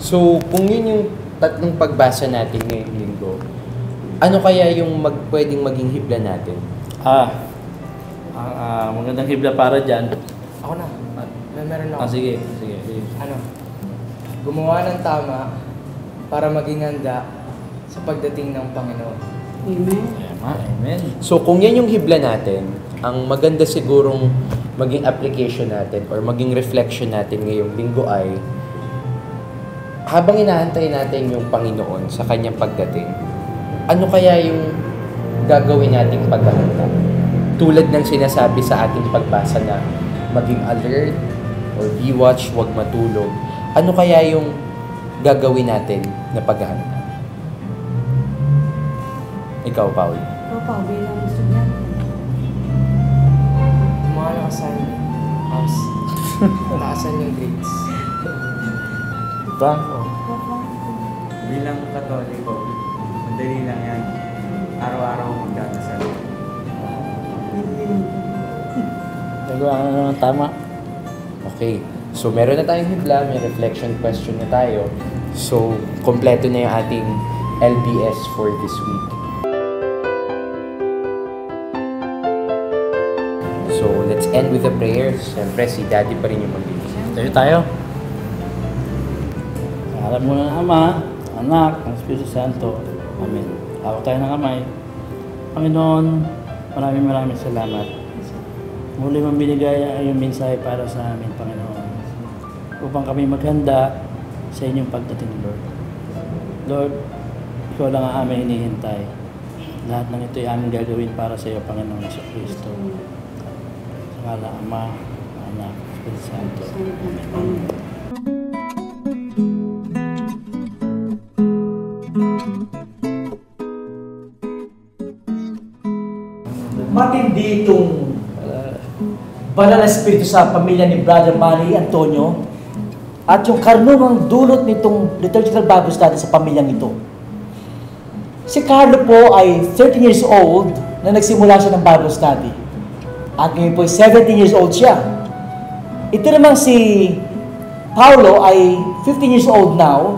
So, kung yun yung tatlong pagbasa natin ngayong linggo, ano kaya yung pwedeng maging hibla natin? Magandang hibla para dyan. Ako na. Meron ako. Sige. Ano? Gumawa ng tama para maging handa sa pagdating ng Panginoon. Amen. Amen. So, kung yan yung hibla natin, ang maganda sigurong maging application natin or maging reflection natin ngayong linggo ay habang inaantay natin yung Panginoon sa kanyang pagdating, ano kaya yung gagawin nating paghahanda? Tulad ng sinasabi sa ating pagbasa na maging alert or be watch, huwag matulog. Ano kaya yung gagawin natin na paghahanda? Ikaw, Paul. Ikaw pa, bilang estudyante. Gumawa ng assignment. Tapos, nakasan yung grades. Franco. Bilang Katoliko, madali lang yan. Araw-araw magdadasal. Nagawa ka na ng tama. Okay. So, meron na tayong hibla, may reflection question na tayo. So, kompleto na yung ating LBS for this week. So, let's end with the prayers. Siyempre, si Daddy pa rin yung magbibigay. Tayo. Sa alam mo ng Ama, Anak, ang Espiritu Santo. Amen. Hawak tayo ng kamay. Panginoon, maraming salamat. Muli mong binigay ang iyong mensahe para sa amin, Panginoon. Upang kami maghanda sa inyong pagdating, Lord. Lord, ikaw lang ang aming hinihintay. Lahat ng ito ay aming gagawin para sa iyo, Panginoon sa Kristo. Sa ngala Ama, Anak, Espiritu Santo. Amen. Matindi itong banal na espiritu sa pamilya ni Brother Manny Antonio at yung karunungang dulot nitong liturgical Bible study sa pamilyang ito. Si Carlo po ay 13 years old na nagsimula siya ng Bible study. At ngayon po ay 17 years old siya. Ito naman si Paulo ay 15 years old now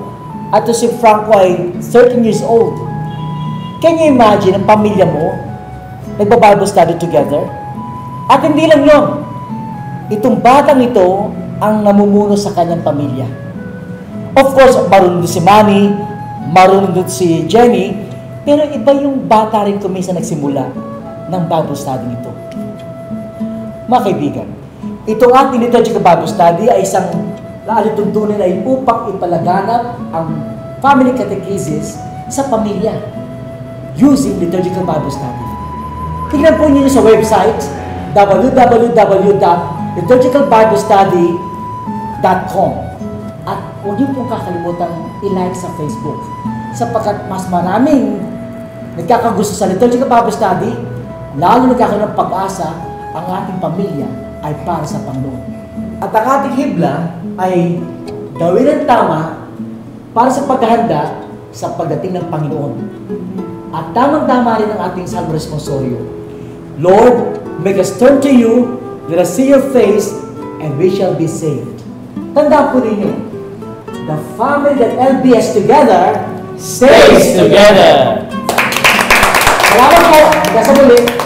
at si Franco ay 13 years old. Can you imagine ang pamilya mo nagba-Bible study together? At hindi lang yun. Itong batang ito ang namumuno sa kanyang pamilya. Of course, marunong si Manny, marunong si Jenny, pero iba yung bata rin kung minsan nagsimula ng Bible study nito. Mga kaibigan, itong ating liturgical Bible study ay isang laalituntunin ay upang ipalaganap ang family catechesis sa pamilya using liturgical Bible study. Tingnan po niyo sa website www.liturgicalbiblestudy.com at huwag niyo pong kakalimutan i-like sa Facebook sapagkat mas maraming nagkakagusto sa liturgical Bible study, lalo nagkakaroon ng pag-asa ang ating pamilya ay para sa Panginoon. At ang ating hibla ay gawin ang tama para sa paghahanda sa pagdating ng Panginoon. At tamang-tama rin ang ating salmo responsorio. Lord, make us turn to you, let us see your face, and we shall be saved. Tandaan po ninyo, the family that LBS together stays together. Salamat po. Hanggang sa muli.